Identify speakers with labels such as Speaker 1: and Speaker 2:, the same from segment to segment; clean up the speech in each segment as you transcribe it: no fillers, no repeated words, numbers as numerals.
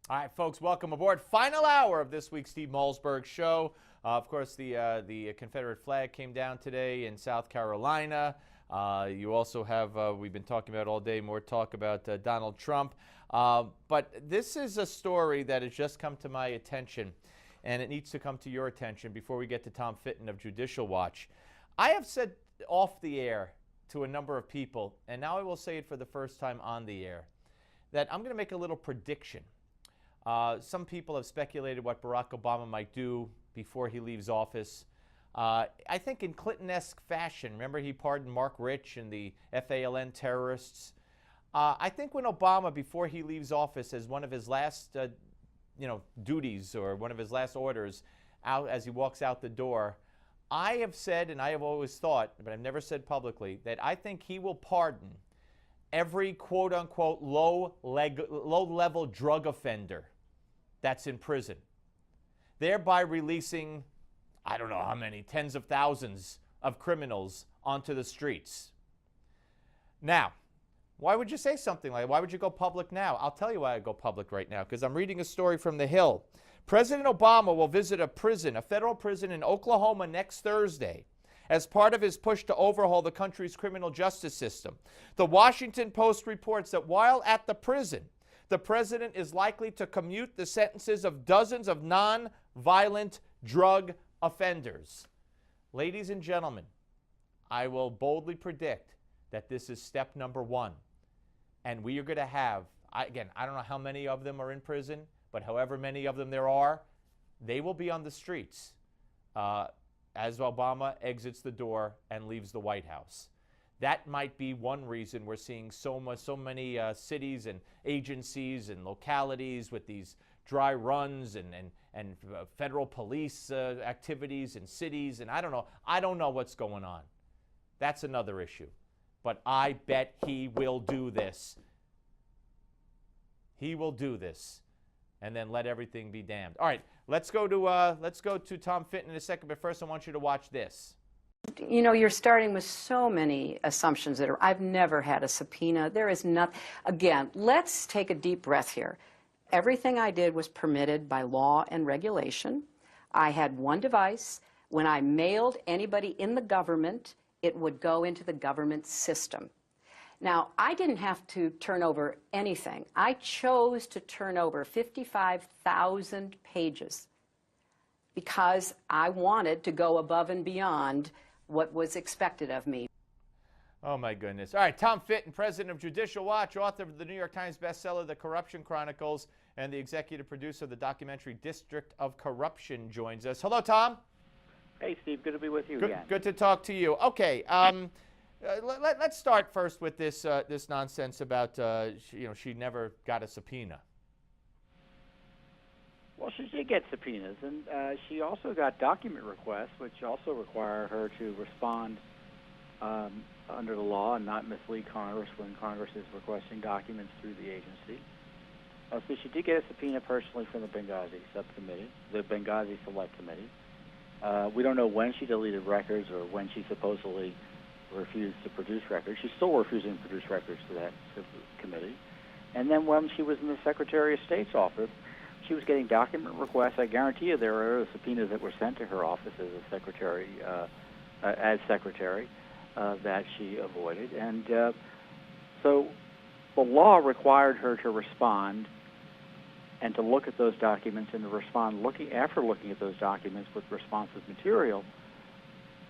Speaker 1: All right, folks, welcome aboard. Final hour of this week's Steve Malzberg Show. Of course, the Confederate flag came down today in South Carolina. You also have, we've been talking about all day, more talk about Donald Trump. But this is a story that has just come to my attention, and it needs to come to your attention before we get to Tom Fitton of Judicial Watch. I have said off the air to a number of people, and now I will say it for the first time on the air, that I'm going to make a little prediction. Some people have speculated what Barack Obama might do before he leaves office. I think in Clinton-esque fashion, remember he pardoned Mark Rich and the FALN terrorists. I think when Obama, before he leaves office, as one of his last duties or one of his last orders out as he walks out the door, I have said, and I have always thought, but I've never said publicly, that I think he will pardon every quote-unquote low-level drug offender that's in prison, thereby releasing, I don't know how many, tens of thousands of criminals onto the streets. Now, why would you say something like that? Why would you go public now? I'll tell you why I go public right now, because I'm reading a story from The Hill. President Obama will visit a prison, a federal prison in Oklahoma next Thursday, as part of his push to overhaul the country's criminal justice system. The Washington Post reports that while at the prison, the president is likely to commute the sentences of dozens of non-violent drug offenders. Ladies and gentlemen, I will boldly predict that this is step number one. And we are going to have, again, I don't know how many of them are in prison, but however many of them there are, they will be on the streets as Obama exits the door and leaves the White House. That might be one reason we're seeing so many cities and agencies and localities with these dry runs and federal police activities in cities. And I don't know what's going on. That's another issue. But I bet he will do this. He will do this. And then let everything be damned. All right, let's go to Tom Fitton in a second. But first, I want you to watch this.
Speaker 2: You know, you're starting with so many assumptions that I've never had a subpoena. There is nothing. Again, let's take a deep breath here. Everything I did was permitted by law and regulation. I had one device. When I mailed anybody in the government, it would go into the government system. Now, I didn't have to turn over anything. I chose to turn over 55,000 pages because I wanted to go above and beyond what was expected of me.
Speaker 1: Oh, my goodness. All right, Tom Fitton, president of Judicial Watch, author of the New York Times bestseller, The Corruption Chronicles, and the executive producer of the documentary District of Corruption, joins us. Hello, Tom.
Speaker 3: Hey, Steve. Good to be with you again.
Speaker 1: Good to talk to you. Okay, let's start first with this nonsense about, she never got a subpoena.
Speaker 3: Well, she did get subpoenas, and she also got document requests, which also require her to respond under the law and not mislead Congress when Congress is requesting documents through the agency. So she did get a subpoena personally from the Benghazi subcommittee, the Benghazi Select Committee. We don't know when she deleted records or when she supposedly refused to produce records. She's still refusing to produce records to that committee. And then when she was in the Secretary of State's office, she was getting document requests. I guarantee you there are other subpoenas that were sent to her office as a secretary, that she avoided. And so the law required her to respond and to look at those documents and to respond after looking at those documents with responsive material.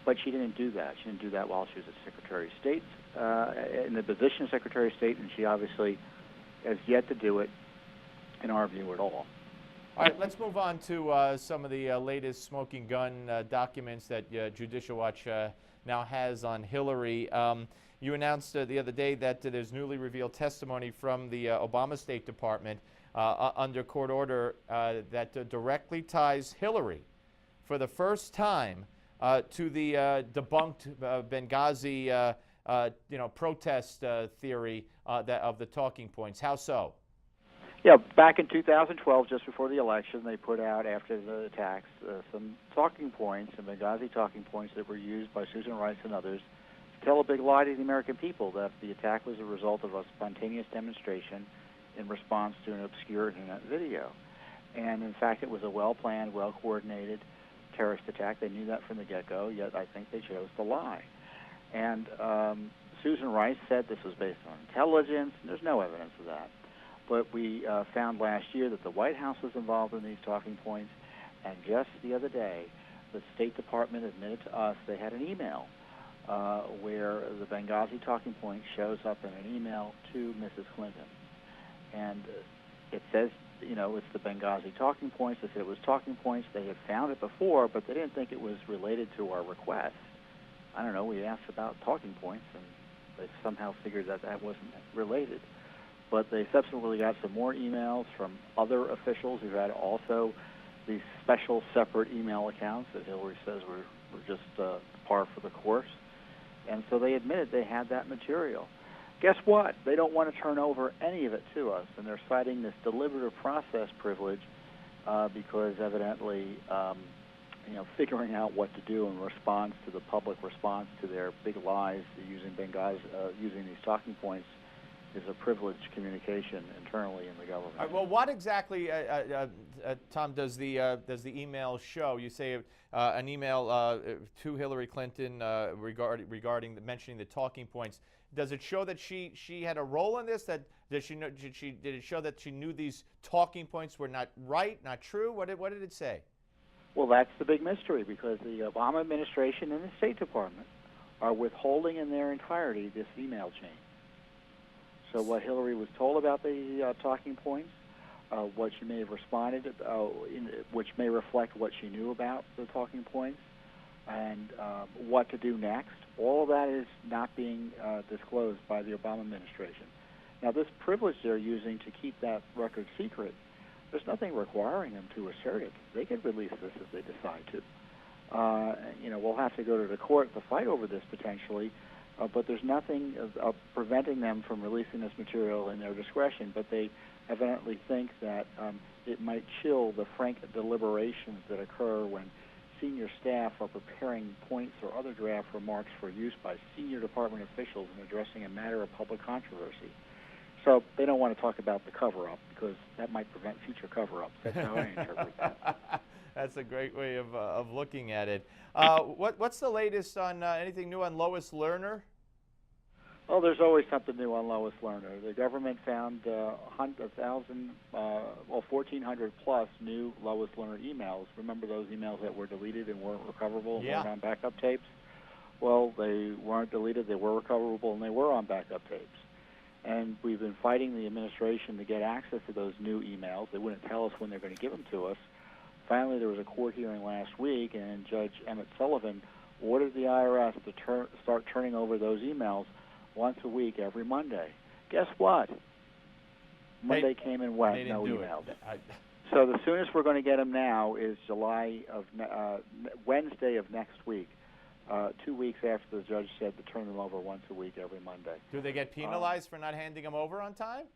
Speaker 3: But she didn't do that. She didn't do that while she was a Secretary of State, in the position of Secretary of State, and she obviously has yet to do it, in our view, at all.
Speaker 1: All right, let's move on to some of the latest smoking gun documents that Judicial Watch now has on Hillary. You announced the other day that there's newly revealed testimony from the Obama State Department under court order that directly ties Hillary for the first time to the debunked Benghazi protest theory of the talking points. How so?
Speaker 3: Yeah, back in 2012, just before the election, they put out, after the attacks, some talking points, some Benghazi talking points that were used by Susan Rice and others to tell a big lie to the American people that the attack was a result of a spontaneous demonstration in response to an obscure internet video. And in fact, it was a well-planned, well-coordinated terrorist attack. They knew that from the get-go, yet I think they chose to lie. And Susan Rice said this was based on intelligence, and there's no evidence of that. But we found last year that the White House was involved in these talking points, and just the other day, the State Department admitted to us they had an email where the Benghazi talking point shows up in an email to Mrs. Clinton. And it says, you know, it's the Benghazi talking points. They said it was talking points. They had found it before, but they didn't think it was related to our request. I don't know, we asked about talking points, and they somehow figured that that wasn't related. But they subsequently got some more emails from other officials who had also these special separate email accounts that Hillary says were just par for the course. And so they admitted they had that material. Guess what? They don't want to turn over any of it to us, and they're citing this deliberative process privilege because evidently, you know, figuring out what to do in response to the public response to their big lies using Benghazi, using these talking points, is a privileged communication internally in the government.
Speaker 1: All right, well, what exactly, Tom, does the email show? You say an email to Hillary Clinton regarding mentioning the talking points. Does it show that she had a role in this? That did it show that she knew these talking points were not right, not true? What did it say?
Speaker 3: Well, that's the big mystery, because the Obama administration and the State Department are withholding in their entirety this email chain. So what Hillary was told about the talking points, what she may have responded, which may reflect what she knew about the talking points, and what to do next, all of that is not being disclosed by the Obama administration. Now, this privilege they're using to keep that record secret, there's nothing requiring them to assert it. They could release this if they decide to. You know, we'll have to go to the court to fight over this potentially, but there's nothing preventing them from releasing this material in their discretion. But they evidently think that it might chill the frank deliberations that occur when senior staff are preparing points or other draft remarks for use by senior department officials in addressing a matter of public controversy. So they don't want to talk about the cover-up because that might prevent future cover-ups. That's how I interpret that.
Speaker 1: That's a great way of looking at it. What's the latest on anything new on Lois Lerner?
Speaker 3: Well, there's always something new on Lois Lerner. The government found 1,400 plus new Lois Lerner emails. Remember those emails that were deleted and weren't recoverable and weren't on backup tapes? Well, they weren't deleted, they were recoverable, and they were on backup tapes. And we've been fighting the administration to get access to those new emails. They wouldn't tell us when they're going to give them to us. Finally, there was a court hearing last week, and Judge Emmett Sullivan ordered the IRS to start turning over those emails once a week every Monday. Guess what? Monday came and went, no emails. So the soonest we're going to get them now is Wednesday of next week, 2 weeks after the judge said to turn them over once a week every Monday.
Speaker 1: Do they get penalized for not handing them over on time?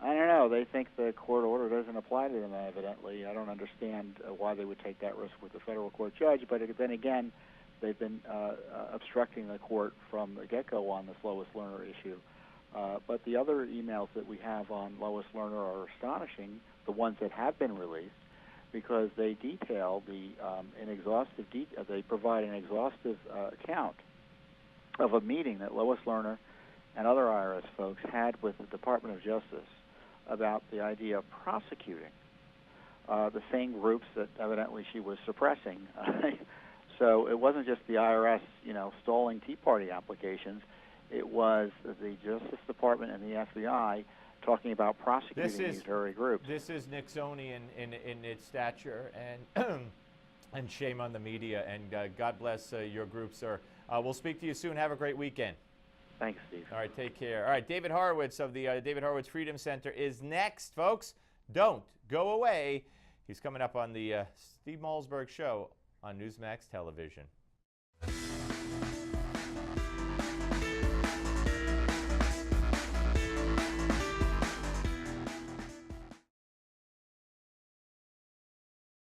Speaker 3: I don't know. They think the court order doesn't apply to them, evidently. I don't understand why they would take that risk with the federal court judge, but then again, they've been obstructing the court from the get-go on this Lois Lerner issue. But the other emails that we have on Lois Lerner are astonishing, the ones that have been released, because they detail they provide an exhaustive account of a meeting that Lois Lerner and other IRS folks had with the Department of Justice about the idea of prosecuting the same groups that evidently she was suppressing. So it wasn't just the IRS, stalling Tea Party applications. It was the Justice Department and the FBI talking about prosecuting these very groups.
Speaker 1: This is Nixonian in its stature, and and shame on the media. And God bless your group, sir. We'll speak to you soon. Have a great weekend.
Speaker 3: Thanks, Steve.
Speaker 1: All right, take care. All right, David Horowitz of the David Horowitz Freedom Center is next, folks. Don't go away. He's coming up on the Steve Malzberg Show on Newsmax Television.